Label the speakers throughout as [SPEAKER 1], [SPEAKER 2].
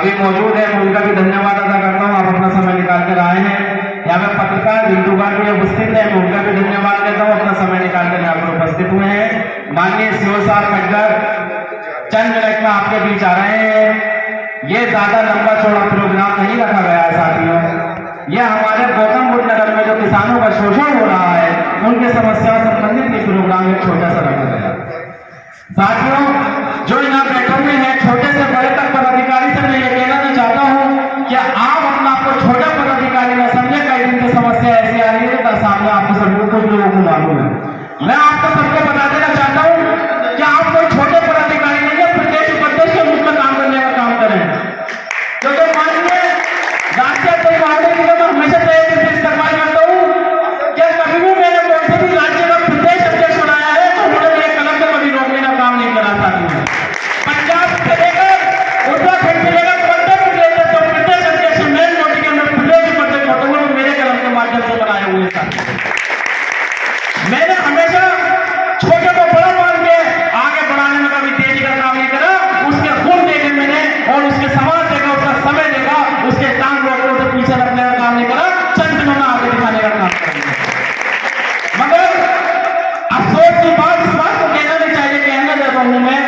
[SPEAKER 1] अभी मौजूद है, मैं उनका भी धन्यवाद अदा करता हूँ, आप अपना समय निकाल कर आए हैं। यहाँ पे पत्रकार जिंटू गाड़ भी उपस्थित है, मैं उनका भी धन्यवाद देता हूँ, अपना समय निकाल कर यहाँ पर उपस्थित हुए हैं। माननीय सीओ साहब खटगर चंद मिनट में आपके बीच आ रहे हैं। ये ज्यादा लंबा चौड़ा प्रोग्राम नहीं रखा गया है साथियों, यह हमारे गौतम बुद्ध नगर में जो किसानों का शोषण हो रहा है उनके समस्याओं से संबंधित ये प्रोग्राम एक छोटा सा रखा गया। साथियों, जो यहाँ बैठे हुए हैं छोटे से बड़े तक पदाधिकारी से मैं ये कहना चाहता हूँ कि आप अपना आपको छोटा पदाधिकारी न समझे। कई दिन की समस्या ऐसी आ रही है, सामने आपको सभी कुछ लोगों को मालूम है। मैं आपको सबको बता देना चाहता हूँ कि आप कोई छोटे पदाधिकारी नहीं है, प्रदेश उपाध्यक्ष के रूप में काम करने का काम करें। क्योंकि माननीय राष्ट्रीय परिवार के लिए मैं हमेशा इस्तेमाल करता हूँ कि कभी भी मैंने कोई से भी राज्य का प्रदेश अध्यक्ष बनाया है तो उन्होंने मेरे कलम से कभी रोकने का काम नहीं करा था। पंजाब से लेकर उत्तराखंड से लेकर मध्य प्रदेश तक तो प्रदेश अध्यक्ष मेन मोदी के अंदर प्रदेश उपाध्यक्ष होते हुए मेरे कलम के माध्यम से बनाए हुए था। मैंने हमेशा छोटे को बड़ा मान के आगे बढ़ाने में कभी तेजी का काम नहीं करा। उसके गुण देखे मैंने और उसके समाज देखा, उसका समय देखा, उसके टांग रोकने से पीछे रखने का काम नहीं करा, चंद दिनों में आगे दिखाने का काम करेंगे। मगर अफसोस की बात इस बात को कहना नहीं चाहिए, कहना चाहता हूं मैं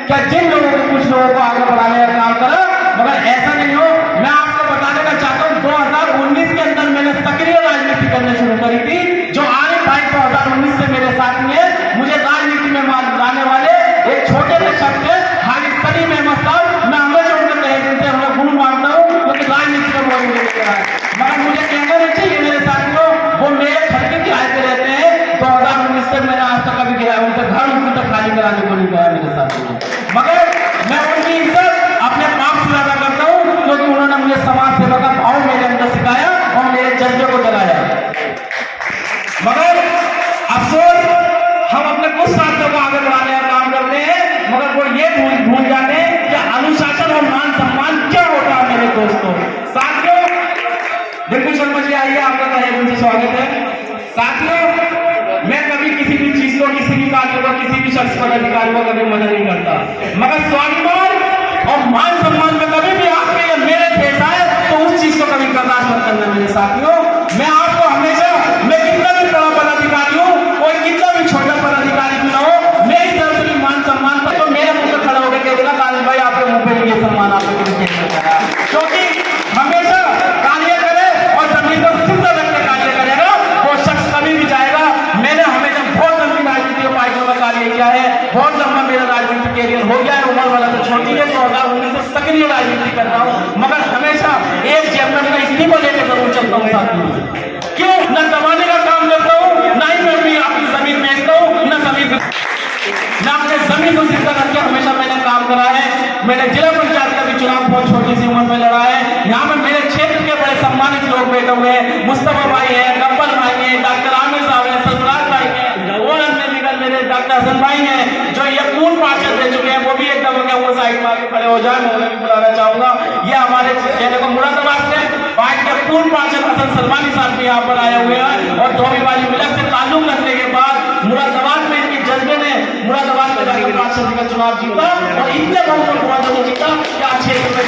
[SPEAKER 1] क्या जिन लोगों को कुछ लोगों को आगे बढ़ाने का काम करा, मगर ऐसा नहीं हो। मैं आपको बता देना चाहता हूं 2019 के अंदर मैंने सक्रिय राजनीति करनी शुरू करी थी। जो आने भाई 2019 से मेरे साथ में मुझे राजनीति में लाने वाले एक छोटे से शख्स है हाजी सलीम अहमद साहब। मैं हमेशा उनके तहे दिल से उन्हें गुरु मानता हूँ क्योंकि राजनीति में बहुत मुझे लेकर आए। मगर मुझे कहना नहीं चाहिए मेरे साथियों, वो मेरे खड़के की आयते रहते हैं। 2019 से मैंने आज तक कभी गया उनसे घर उनकी तक खाली कराने को नहीं गया मेरे साथियों। मगर मैं उनकी इज्जत अपने पाप से ज्यादा करता हूँ क्योंकि उन्होंने मुझे समाज सेवा का भाव मेरे अंदर सिखाया और मेरे जज्बे को जगाया। मगर अफसोस हम अपने कुछ साथियों को आगे बढ़ाने का काम करते हैं मगर वो ये भूल जाते हैं कि अनुशासन और मान सम्मान क्या होता है। मेरे दोस्तों साथियों, बिल्कुल शर्मा जी आइए, आपका तहे दिल से स्वागत है। साथियों, मैं कभी किसी भी चीज को, किसी भी कार्य को, किसी भी शख्स पदाधिकारी को कभी मदद नहीं करता, मगर स्वाभिमान और मान सम्मान में कभी भी आपके मेरे पेश आए तो उस चीज को कभी बर्दाश्त मत करना। मेरे साथियों, मैं आपको हमेशा, मैं कितना भी बड़ा पदाधिकारी हूँ, कोई कितना भी छोटा पदाधिकारी क्यों ना हो, मेरी तरफ से भी मान सम्मान पर तो मेरे मुंह पे खड़ा होकर कह देगा काली भाई आपके मुंह पे ये सम्मान आपको क्योंकि हमेशा कार्य करे और जमीन को सुंदर रख के कार्य करेगा वो शख्स कभी भी जाएगा। मैंने हमेशा बहुत लंबी राजनीतिक पार्टियों का कार्य किया है, बहुत लंबा मेरा राजनीतिक कैरियर हो गया है। उम्र वाला तो छोटी है, 2019 से सक्रिय राजनीति कर रहा हूँ मगर हमेशा एक चेयरमैन का इस्तीफा लेकर जरूर चलता हूँ साथियों। क्यों? न दबाने का काम करता हूँ, ना ही मैं भी अपनी जमीन बेचता हूँ, न जमीन ना अपने जमीन को जिंदा करके हमेशा मैंने काम करा है। मैंने जिला पंचायत का भी चुनाव बहुत छोटी सी उम्र में लड़ा है। यहाँ पे मेरे क्षेत्र के बड़े सम्मानित लोग बैठे हुए हैं, मुस्तफा भाई है, गब्बर भाई है, डॉक्टर आमिर साहब है, ससुराल भाई है और अन्य निकल मेरे डॉक्टर हसन भाई हैं जो ये पूर्ण पार्षद रह चुके हैं। वो भी एकदम वो साइड में आगे खड़े हो जाए, मैं उन्हें भी बुलाना चाहूंगा। ये हमारे कहने को मुरादाबाद से पार्टी के पूर्ण पार्षद हसन सलमानी साहब भी यहाँ पर आए हुए हैं और धोबीबाजी मिलक से ताल्लुक रखने के बाद मुरादाबाद में इनके जज्बे ने मुरादाबाद में जाकर पार्षद का चुनाव जीता और इतने बहुमत मुरादाबाद में जीता कि आज क्षेत्र में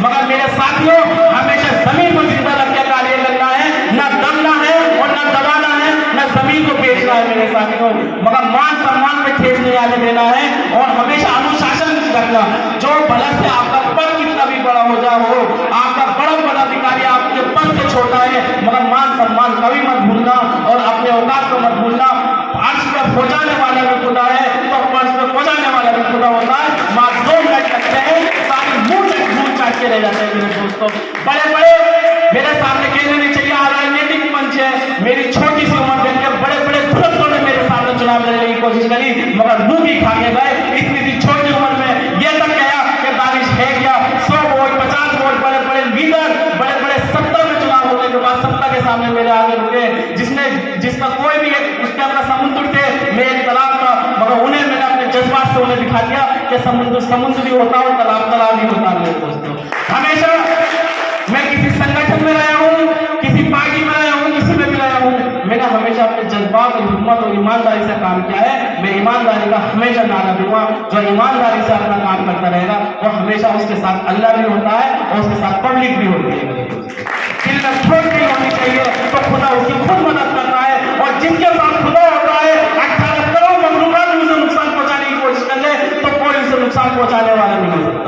[SPEAKER 1] मगर मेरे साथियों, हमेशा जमीन को जिंदा रख के कार्य करना है, न दबना है और न दबाना है, न जमीन को बेचना है मेरे साथियों। मगर मान सम्मान में ठेस नहीं आने देना है और हमेशा अनुशासन रखना। जो भले से आपका पद कितना भी बड़ा हो जाए हो, आपका बड़ा पदाधिकारी आपके पद से छोटा है मगर मान सम्मान कभी मत भूलना और अपने औकात को मत भूलना। अर्श पे पहुंचाने वाला भी खुदा है तो अर्श पे पहुंचाने वाला भी खुदा होता है। मां 2 मिनट लगते हैं, सारी मुंह से दूर चाट के रह जाते हैं मेरे दोस्तों। बड़े बड़े मेरे सामने कहने नहीं चाहिए, राजनीतिक मंच है, मेरी छोटी सी उम्र देख के बड़े बड़े बुजुर्गों ने मेरे सामने चुनाव लड़ने की कोशिश करी मगर मुंह की खा के गए। इतनी सी छोटी उम्र में यह तक कहा कि दानिश है क्या 100 वोट 50 वोट, बड़े बड़े लीडर बड़े बड़े सत्ता में चुनाव होने के बाद सत्ता के सामने मेरे आगे रुके, जिसका कोई भी उसके अपना समुद्र थे, मैं एक तालाब था मगर उन्हें मैंने अपने जज्बात से उन्हें दिखा दिया कि समुद्र भी होता और तालाब भी होता। मेरे दोस्तों, हमेशा मैं किसी संगठन में रहा हूँ, किसी पार्टी में रहा हूँ, किसी में भी रहा हूँ, मैंने हमेशा अपने जज्बात और हिम्मत और ईमानदारी से काम किया है। मैं ईमानदारी ईमानदारी का हमेशा नारा दूंगा। जो ईमानदारी से अपना काम करता रहेगा वो हमेशा उसके साथ अल्लाह भी होता है और उसके साथ पब्लिक भी होती है। दिल में छोट नहीं होनी चाहिए तो खुदा उसकी खुद मदद करता है, और जिसके साथ खुदा होता है 18 करोड़ मखलूकात भी उसे नुकसान पहुंचाने की कोशिश कर ले तो कोई उसे नुकसान पहुंचाने वाला नहीं हो सकता।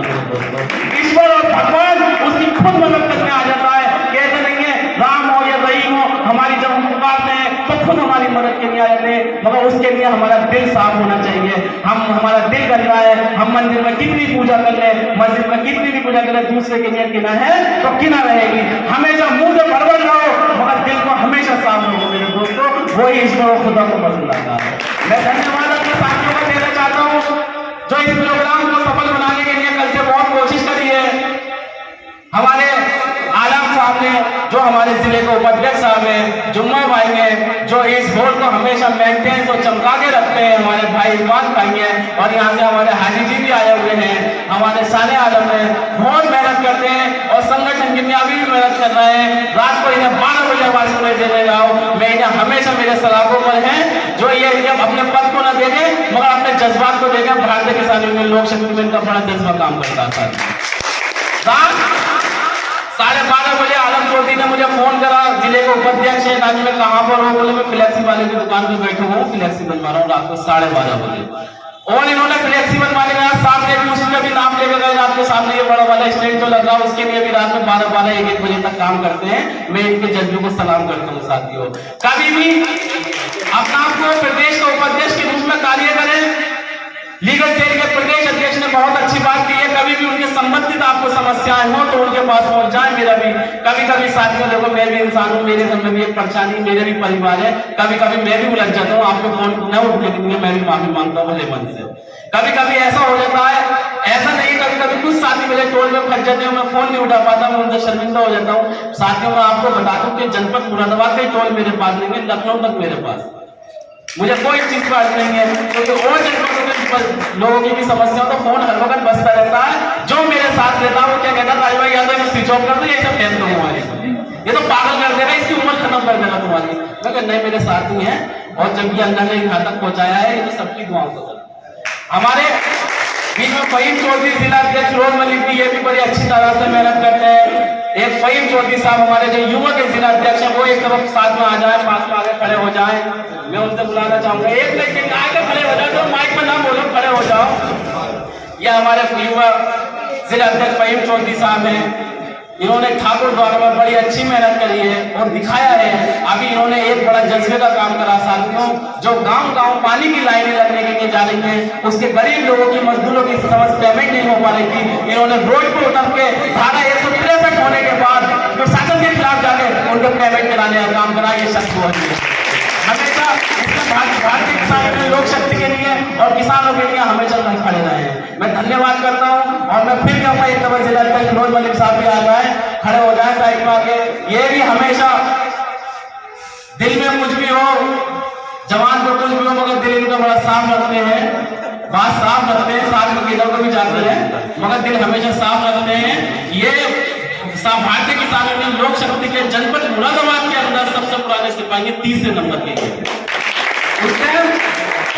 [SPEAKER 1] ईश्वर और भगवान उसकी खुद मदद करने आ जाता है। कहते नहीं है राम हो या रहीम हो, हमारी जब हम पुकारते हैं तो खुद हमारी मदद के लिए आ जाते हैं, मगर उसके लिए हमारा दिल साफ होना चाहिए। हमारा दिल गंदा है, हम मंदिर में कितनी पूजा कर ले, मस्जिद में कितनी भी पूजा कर ले, दूसरे के लिए किना है तो किना रहेगी। हमेशा मुंह से बड़बड़ रहो मगर दिल को हमेशा साफ रखो मेरे दोस्तों, वही ईश्वर और खुदा को पसंद आता है। मैं धन्यवाद अपने साथियों को देना चाहता हूँ जो इस प्रोग्राम को सफल बनाने के लिए कल से बहुत कोशिश करी है। हमारे आलम साहब ने, जो हमारे जिले के उपाध्यक्ष साहब हैं, जुम्मा भाई हैं, जो इस बोर्ड को हमेशा मेंटेन और चमका के रखते हैं, हमारे भाई इरफान भाई हैं, और यहाँ से हमारे हाजी जी भी आए हुए हैं, हमारे साले आलम हैं, बहुत मेहनत करते हैं और संगठन के लिए अभी भी मेहनत कर रहे हैं। रात को इन्हें 12 बजे आवाज सुनाई देने जाओ, मैं इन्हें हमेशा मेरे सलाखों पर है जो ये अपने पद को न देखे मगर अपने जज्बात को देखे। भारतीय किसान यूनियन लोक शक्ति में इनका बड़ा जज्बा काम करता था। रात 12:30 बजे आलम चौधरी ने मुझे फोन करा, जिले के उपाध्यक्ष है, नानी मैं कहाँ पर हूँ? बोले मैं फ्लेक्सी वाले की दुकान पे बैठा हूँ, फ्लेक्सी बनवा रहा हूँ रात को 12:30 बजे। और इन्होंने फ्लेक्सी बनवाने का सामने भी उसका भी नाम लेकर गए, रात के सामने ये बड़ा वाला स्टैंड तो लगा, उसके लिए भी रात में 12-1 बजे तक काम करते हैं। मैं इनके जज्बे को सलाम करता हूँ साथियों। कभी भी अपना आपको प्रदेश के उपाध्यक्ष के रूप में कार्य करें। लीगल सेल के प्रदेश अध्यक्ष ने बहुत अच्छी बात की है, कभी भी उनके संबंधित आपको समस्याएं हो तो उनके पास पहुंच जाए। मेरा भी कभी साथियों देखो मैं भी इंसान हूं, मेरे घर में भी एक परेशानी, मेरे भी परिवार है, कभी मैं भी उलझ जाता हूँ। आपको फोन न उठने के लिए मैं भी माफी मांगता हूँ मन से। कभी ऐसा हो जाता है, ऐसा नहीं, कभी कुछ साथी मेरे टोल में फंस जाते हैं, मैं फोन नहीं उठा पाता, मैं उनसे शर्मिंदा हो जाता हूँ। साथियों मैं आपको बता दूं कि जनपद मुरादाबाद के टोल मेरे पास नहीं है, लखनऊ तक मेरे पास, मुझे कोई चीज का अर्थ नहीं है, क्योंकि और जनपदों लोगों की भी समस्या तो फोन हर वक्त बजता रहता है। जो मेरे साथ रहता है वो क्या कहता है, भाई या तो स्विच ऑफ कर दो, ये सब फेंक दो हमारी, ये तो पागल कर देगा, इसकी उम्र खत्म कर देगा तुम्हारी। मैं नहीं, मेरे साथ ही है, और जब ये अल्लाह ने यहाँ तक पहुंचाया है ये तो सबकी दुआओं को। हमारे बीच में फहीम चौधरी जिला अध्यक्ष रोज मलिक भी, ये भी बड़ी अच्छी तरह से मेहनत करते हैं। एक फहीम चौधरी साहब हमारे जो युवा के जिला अध्यक्ष है, वो एक तरफ साथ में आ जाए, पास में आगे खड़े हो जाए। मैं उनसे बुलाना चाहूंगा, एक मिनट आगे खड़े हो जाओ, तो माइक में ना बोलो, खड़े हो जाओ। यह हमारे युवा जिला अध्यक्ष फहीम चौधरी साहब हैं। इन्होंने ठाकुर द्वारा में बड़ी अच्छी मेहनत करी है और दिखाया है। अभी इन्होंने एक बड़ा जज्बे का काम करा साथियों, जो गांव पानी की लाइनें लगने के लिए जा रही हैं, उसके गरीब लोगों की, मजदूरों की समझ पेमेंट नहीं हो पा रही थी। इन्होंने रोड पे उतर के धारा 163 होने के बाद जो शासन के खिलाफ जाके उनके पेमेंट कराने का काम करा। ये शख्स हुआ हमेशा भारतीय किसान लोक शक्ति के लिए और किसानों के लिए हमेशा खड़े रहे हैं। मैं धन्यवाद करता हूं, और मैं फिर कहूंगा एक दफा जिला अध्यक्ष रोज मलिक साहब भी आ जाए, खड़े हो जाए साइड में आके। ये भी हमेशा दिल में कुछ भी हो, जवान को कुछ भी हो, मगर दिल इनका बड़ा साफ रखते हैं, बात साफ रखते हैं, साथ में किधर को भी जाते हैं मगर दिल हमेशा साफ रखते हैं। ये भारतीय किसान यूनियन लोक शक्ति के जनपद मुरादाबाद के अंदर सबसे पुराने सिपाही 30 नंबर के। उस टाइम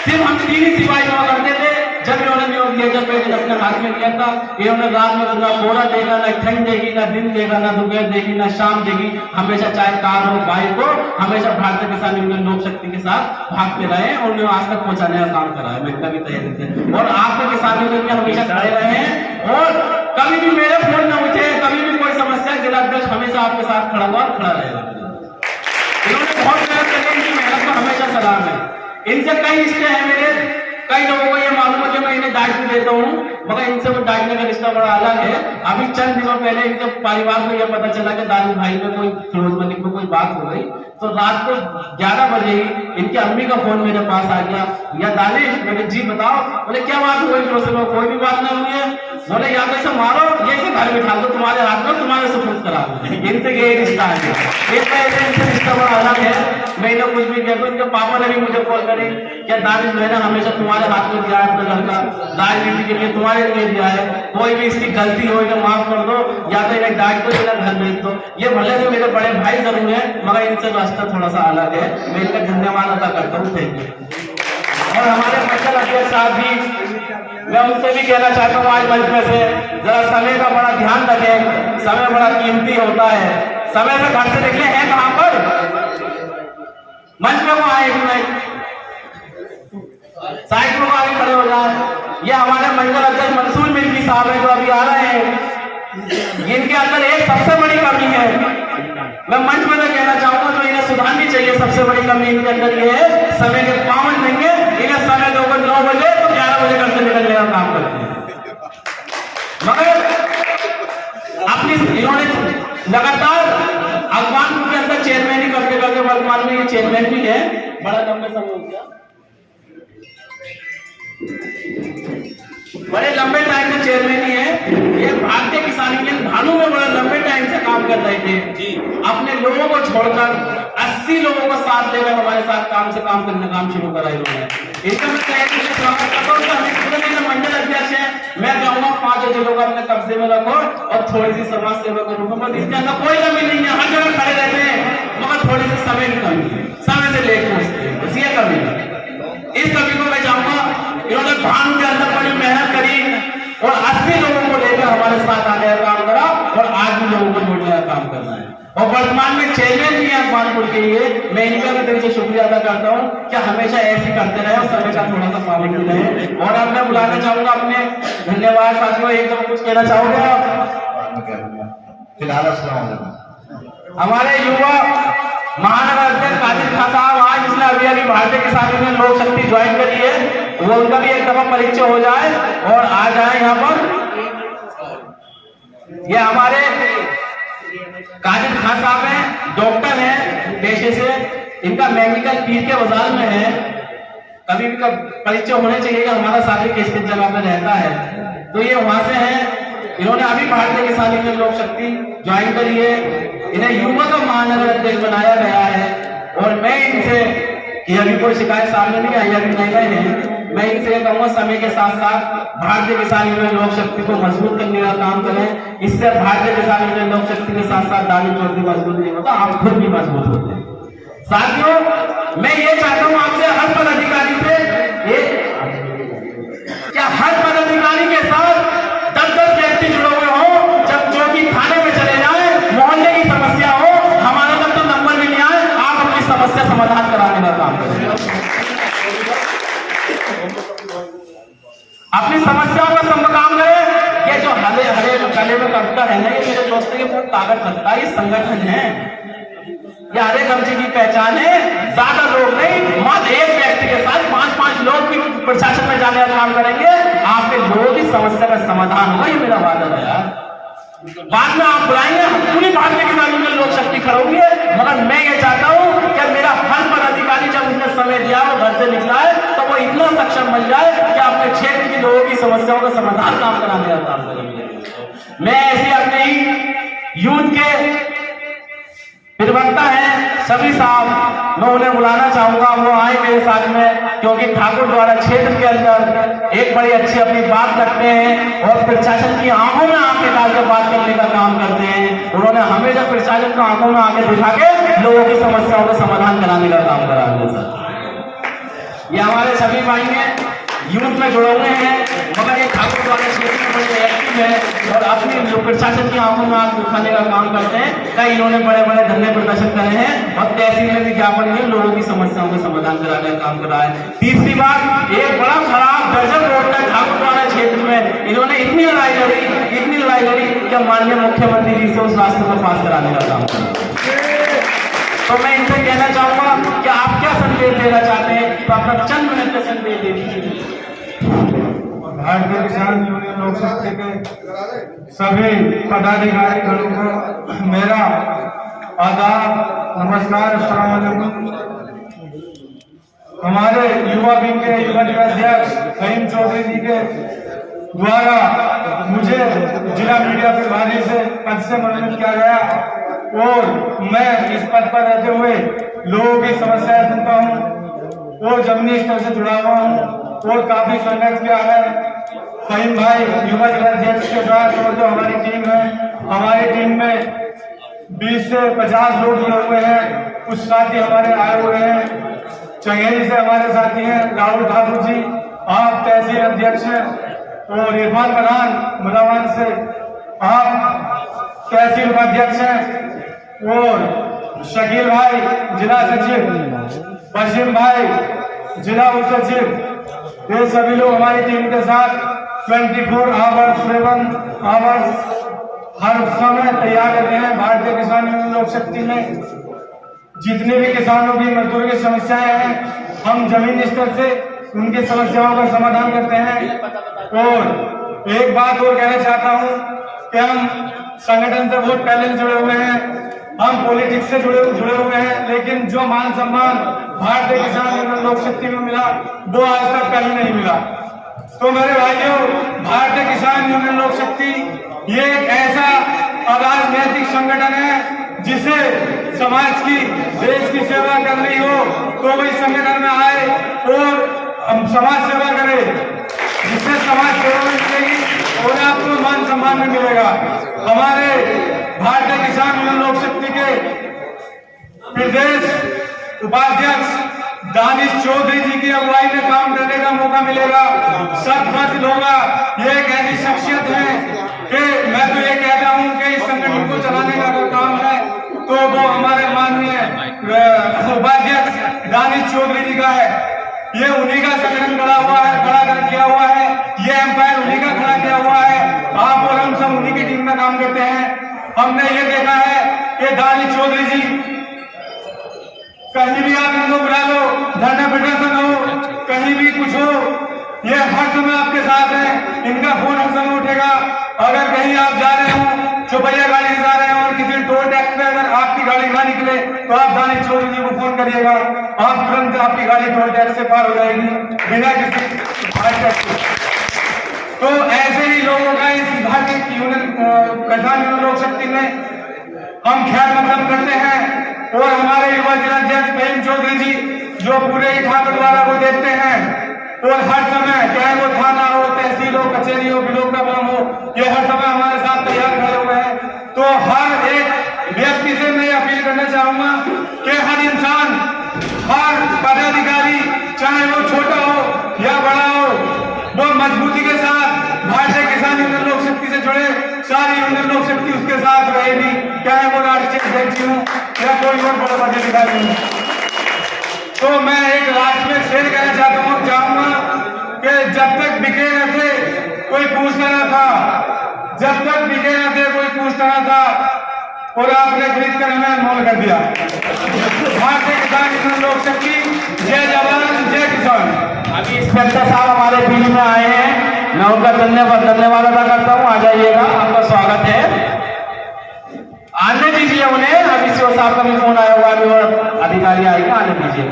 [SPEAKER 1] सिर्फ हम 3 ही सिपाही हुआ करते थे। जब इन्होंने नियोग लिया, जब मैंने अपने हाथ में लिया था, इन्होंने रात में ना कोहरा देगा, ना ठंड देगी, ना दिन देगा, ना दोपहर देगी, ना शाम देगी, हमेशा चाहे कार हो बाइक हो, हमेशा भारतीय किसान यूनियन लोक शक्ति के साथ भागते रहे और उन्हें आज तक पहुंचाने का काम करा है। मैं कभी तैयारी थे और आपके किसान यूनियन में हमेशा खड़े रहे हैं, और कभी भी मेरे फोन न उठे, कभी भी कोई समस्या, जिला अध्यक्ष हमेशा आपके साथ खड़ा हुआ, खड़ा रहेगा। इन्होंने बहुत मेहनत करी, इनकी मेहनत को हमेशा सलाम है। इनसे कई रिश्ते हैं मेरे, कई लोगों को ये मालूम है कि मैं इन्हें डांट भी देता हूँ, मगर इनसे वो डांटने का रिश्ता बड़ा अलग है। अभी चंद दिनों पहले इनके परिवार को यह पता चला कि दानिश भाई में कोई, फिरोज मलिक में कोई बात हो गई, तो रात को 11 बजे ही इनकी अम्मी का फोन मेरे पास आ गया, या दानिश, मैंने जी बताओ। बोले क्या बात हुई? कोई भी बात नहीं हुई है। बोले या तो इसे मारो, ये इसे घर बिठा दो, तुम्हारे हाथ में, तुम्हारे सुपुर्द करा दो। इनसे ये रिश्ता है, इनसे रिश्ता बड़ा अलग है। मैंने कुछ भी किया तो इनके पापा ने भी मुझे कॉल करी, क्या दानिश मैंने हमेशा तुम्हारे हाथ में दिया है, अपने घर का राजनीति के लिए तुम्हारे लिए दिया है, कोई भी इसकी गलती हो तो माफ कर दो, या तो इन्हें डांट दो, इन्हें घर भेज दो। ये भले से मेरे बड़े भाई जरूर है, मगर इनसे रास्ता थोड़ा सा अलग है। मैं इनका धन्यवाद अदा करता हूँ। Thank you. और हमारे मंडल अध्यक्ष साहब भी, मैं उनसे भी कहना चाहता हूँ आज मंच में से जरा समय का बड़ा ध्यान रखें, समय बड़ा कीमती होता है। समय से घर से निकले हैं कहां पर, मंच में वो आए साइड में आगे खड़े हो जाए। ये हमारे मंडल अध्यक्ष मंसूर मिल्की साहब है जो अभी आ रहे हैं, जिनके अंदर एक सबसे बड़ी कमी है, मैं मंच में कहना चाहूंगा जो इन्हें सुधारनी चाहिए। सबसे बड़ी कमी इनके अंदर ये है, समय के पाबंद नहीं है। इन्हें समय दोगे 9 बजे तो 11 बजे घर से निकलने का काम करते हैं, मगर अपनी इन्होंने लगातार अखबार के अंदर चेयरमैन ही करते करते वर्तमान में ये चेयरमैन भी है, बड़ा लंबे समय हो गया, बड़े लंबे टाइम से चेयरमैन ही है। ये भारतीय किसान यूनियन भानु में बड़े लंबे टाइम से काम कर रहे थे जी, अपने लोगों को छोड़कर 80 लोगों को साथ लेकर हमारे साथ काम करने काम शुरू करा इन्होंने। इनका मैं मंडल अध्यक्ष है, मैं कहूँगा 5 जिलों को अपने कब्जे में रखो और थोड़ी सी समाज सेवा करूंगा, बस इसके अंदर कोई कमी नहीं है। हर जगह खड़े रहते हैं मगर थोड़ी सी समय की कमी है, समय से लेट पहुंचते हैं, बस ये कमी है। इस कमी को मैं चाहूंगा, इन्होंने भानु के अंदर बड़ी मेहनत करी और 80 लोगों को लेकर हमारे साथ आने का काम करा और आज भी लोगों को जोड़ने का काम करना है। और वर्तमान में चेयरमैन भी है कानपुर के लिए, मैं इनका भी दिल से शुक्रिया अदा करता हूँ कि हमेशा ऐसे करते रहे और समय का थोड़ा सा पाबंदी रहे। और अब मैं बुलाना चाहूंगा अपने धन्यवाद साथियों, एक दो कुछ कहना चाहूंगा फिलहाल। हमारे युवा महानगर अध्यक्ष कादिर खान साहब आज इसने अभी भारतीय किसान यूनियन लोक शक्ति ज्वाइन करी है, वो उनका भी एक दफा परिचय हो जाए और आ जाए यहाँ पर। ये हमारे कादिर खान साहब हैं, डॉक्टर हैं पेशे से, इनका मेडिकल पीर के बाजार में है, कभी भी परिचय होने चाहिए कि हमारा साथी किस किस जगह पे रहता है, तो ये वहां से है। इन्होंने अभी भारतीय किसान यूनियन लोक शक्ति ज्वाइन करी है, इन्हें युवा का महानगर अध्यक्ष बनाया गया है। और मैं इनसे, ये अभी कोई शिकायत सामने नहीं आई, अभी नए नए हैं, मैं इनसे कहूँगा समय के साथ साथ भारतीय किसान यूनियन लोक शक्ति को मजबूत करने का काम करें। इससे भारतीय किसान यूनियन लोक शक्ति के साथ साथ दानी चौधरी मजबूत नहीं होता, आप खुद भी मजबूत होते हैं। साथियों, मैं ये चाहता हूँ आपसे, हर पदाधिकारी से, क्या हर पदाधिकारी के साथ 10-10 व्यक्ति जुड़े हुए हो, जब जो कि थाने में चले जाए, मोहल्ले की समस्या हो, हमारा तक तो नंबर भी नहीं आए, आप अपनी समस्या समाधान कराने का काम करें। अपनी समस्याओं का काम करें। ये जो हरे हरे गले में कविता है ना, ये मेरे दोस्तों के बहुत ताकत रखता है, ये संगठन है, ये हरे गमछे की पहचान है। ज्यादा लोग नहीं, मात्र एक व्यक्ति के साथ 5-5 लोग भी प्रशासन में जाने का काम करेंगे, आपके लोगों की समस्या का समाधान होगा, ये मेरा वादा है यार। बाद में आप बुलाएंगे, पूरी भारतीय किसान यूनियन लोक शक्ति खड़ोगी है, मगर मैं ये चाहता हूँ कि मेरा हर पदाधिकारी जब उसने समय दिया और घर से निकला है तो वो इतना सक्षम बन जाए कि अपने क्षेत्र के लोगों की समस्याओं का समाधान काम कराने का काम करेंगे। मैं ऐसे अपने ही यूथ के प्रवक्ता है सभी साहब, मैं उन्हें बुलाना चाहूंगा, वो आए मेरे साथ में, क्योंकि ठाकुर द्वारा क्षेत्र के अंदर एक बड़ी अच्छी अपनी बात करते हैं और प्रशासन की आंखों में आंखें डाल के बात करने का काम करते हैं। उन्होंने हमेशा प्रशासन को आंखों में आंखें दिखा के लोगों की समस्याओं का समाधान कराने का काम करा है। ये हमारे सभी भाई हैं, यूथ में जुड़े हुए हैं, मगर ये ठाकुर द्वारा क्षेत्र में बड़े एक्टिव है और अपनी प्रशासन की आंखों में आंख दिखाने का काम करते हैं। कई इन्होंने बड़े बड़े धरने प्रदर्शन करे हैं और तहसील में भी ज्ञापन दिए, लोगों की समस्याओं का समाधान कराने का काम करा है। तीसरी बात, एक बड़ा खराब दर्जन रोड का ठाकुर द्वारा क्षेत्र में इन्होंने इतनी लड़ाई लड़ी कि माननीय मुख्यमंत्री जी से उस रास्ते को पास कराने का काम करा। तो मैं इनसे कहना चाहूंगा कि आप क्या संदेश देना चाहते हैं, तो अपना चंद मिनट का संदेश दे दीजिए।
[SPEAKER 2] भारतीय किसान यूनियन लोक शक्ति के सभी पदाधिकारीगणों को मेरा आदाब, नमस्कार, अस्सलाम वालेकुम। हमारे युवा विंग के युवा अध्यक्ष फहीम चौधरी जी के द्वारा मुझे जिला मीडिया प्रभारी से पद से मनोनीत किया गया और मैं इस पद पर रहते हुए लोगों की समस्याएं सुनता हूँ और जमीनी स्तर से जुड़ा हुआ हूँ और काफी संघर्ष किया है। फहीम भाई युवा अध्यक्ष के साथ और जो हमारी टीम है, हमारी टीम में 20 से 50 लोग जुड़े हुए हैं, कुछ साथी हमारे आए हुए हैं चंगेरी से हमारे साथी हैं राहुल ठाकुर जी, आप तहसील अध्यक्ष हैं, और इरफान पठान मुदावान से आप तहसील उपाध्यक्ष हैं, और शकील भाई जिला सचिव, बशीर भाई जिला उप सचिव, ये सभी लोग हमारी टीम के साथ 24 आवर्स 7 आवर्स हर समय तैयार रहते हैं। भारतीय किसान यूनियन लोक शक्ति में जितने भी किसानों की मजदूरी की समस्याएं हैं, हम जमीन स्तर से उनकी समस्याओं का समाधान करते हैं। और एक बात और कहना चाहता हूं कि हम संगठन से बहुत पहले से जुड़े हुए हैं, हम पॉलिटिक्स से जुड़े हुए हैं, लेकिन जो मान सम्मान भारतीय किसान यूनियन लोक शक्ति में मिला वो आज तक कहीं नहीं मिला। तो मेरे भाइयों, भारतीय किसान यूनियन लोक शक्ति ये एक ऐसा अराजनैतिक संगठन है जिसे समाज की, देश की सेवा करनी हो तो वो इस संगठन में आए और हम समाज सेवा करें, जिससे समाज सेवा मिलेगी और आपको मान सम्मान भी मिलेगा। हमारे भारतीय किसान यूनियन लोक शक्ति के प्रदेश उपाध्यक्ष दानिश चौधरी जी की अगुवाई में काम करने का मौका मिलेगा, सब हासिल होगा। ये एक ऐसी शख्सियत है कि मैं तो ये कहता हूं कि इस संगठन को चलाने का अगर काम है तो वो हमारे माननीय उपाध्यक्ष दानिश चौधरी जी का है। ये उन्हीं का संगठन खड़ा हुआ है, खड़ा किया हुआ है, ये एम्पायर उन्हीं का खड़ा किया हुआ है। आप और हम सब उन्हीं की टीम में काम करते हैं। हमने ये देखा है कि दानिश चौधरी जी कहीं भी आप इनको बुला लो, धरना प्रदर्शन हो, कहीं भी कुछ हो, ये हर समय आपके साथ है। इनका फोन हर समय उठेगा। अगर कहीं आप जा रहे हो, चौपहिया गाड़ी से जा रहे हो और किसी टोल टैक्स पे अगर आपकी गाड़ी ना निकले तो आप दानिश चौधरी जी को फोन करिएगा, आप तुरंत आपकी गाड़ी टोल टैक्स से पार हो जाएगी बिना किसी टैक्स के। तो ऐसे ही लोगों का इस भारतीय किसान यूनियन लोक शक्ति में हम ख्याल मकदम करते हैं। और हमारे युवा जिलाध्यक्ष प्रेम चौधरी जी जो पूरे ठाकुरद्वारा को देखते हैं और हर समय, चाहे वो थाना हो, तहसील हो, कचहरी हो, ब्लॉक का काम हो, ये हर समय हमारे साथ तैयार खड़े हुए हैं। तो हर एक व्यक्ति से मैं अपील करना चाहूंगा कि हर इंसान, हर पदाधिकारी, चाहे वो छोटा हो या बड़ा हो, वो मजबूती के साथ भारतीय किसान यूनियन लोक शक्ति से जुड़े। सारी यूनियन लोक शक्ति उसके साथ रहेगी, चाहे वो राष्ट्रीय अध्यक्ष हो या कोई और बड़ा पदाधिकारी हो। तो मैं एक लास्ट में शेर कहना चाहूंगा कि जब तक बिके न थे कोई पूछता न था, जब तक बिके न थे कोई पूछता न था, और आपने खरीद कर हमें अनमोल कर दिया। भारतीय किसान यूनियन लोक शक्ति, जय जवान जय किसान।
[SPEAKER 1] अभी इंस्पेक्टर साहब हमारे बीच में आए हैं, मैं उनका धन्यवाद अदा करता हूँ। आ जाइएगा, आपका स्वागत है। आने दीजिए उन्हें, अभी सीओ साहब का भी फोन आया हुआ है और अधिकारी आएगा, आने दीजिए।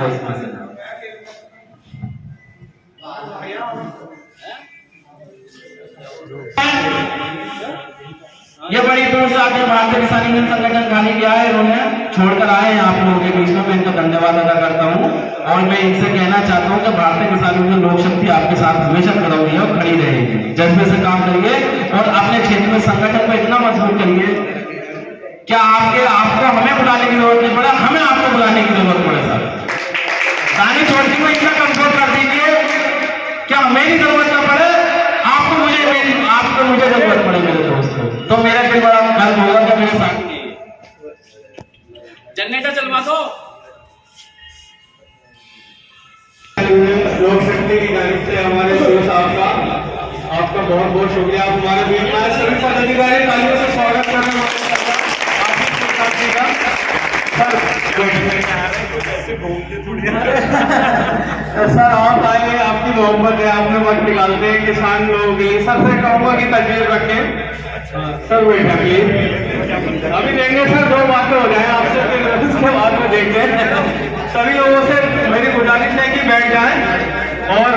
[SPEAKER 1] ये बड़ी दूर से आके भारतीय किसान यूनियन संगठन खाली किया है, इन्होंने छोड़कर आए हैं आप लोगों के बीच में। मैं इनका धन्यवाद अदा करता हूँ और मैं इनसे कहना चाहता हूँ कि भारतीय किसान यूनियन लोक शक्ति आपके साथ हमेशा खड़ा हुई है और खड़ी रहेगी। जज्बे से काम करिए और अपने क्षेत्र में संगठन को इतना मजबूत करिए क्या आपको हमें बुलाने की जरूरत नहीं पड़े, हमें आपको बुलाने की जरूरत पड़े। सर दानिश चौधरी को इतना कमजोर कर दीजिए क्या मेरी जरूरत ना पड़े, आपको मुझे जरूरत पड़े मेरे दोस्तों। तो मेरा भी बड़ा गर्व होगा कि मेरे साथ
[SPEAKER 3] जनरेटर चलवा दो।
[SPEAKER 2] लोक शक्ति की जानिब से हमारे सीओ साहब का आपका बहुत बहुत शुक्रिया। आप हमारे बीच में आए, सभी पदाधिकारी तालियों से स्वागत कर रहे हैं। सर आप आए, आपकी मोहब्बत है, आपने वक्त निकालते हैं किसान लोगों के लिए। सर से कहूंगा कि तस्वीर रखें। सर बैठा प्लीज, अभी देंगे सर, 2 बातें हो जाए आपसे, फिर उसके बाद में देंगे। सभी लोगों से मेरी गुजारिश है कि बैठ जाएं और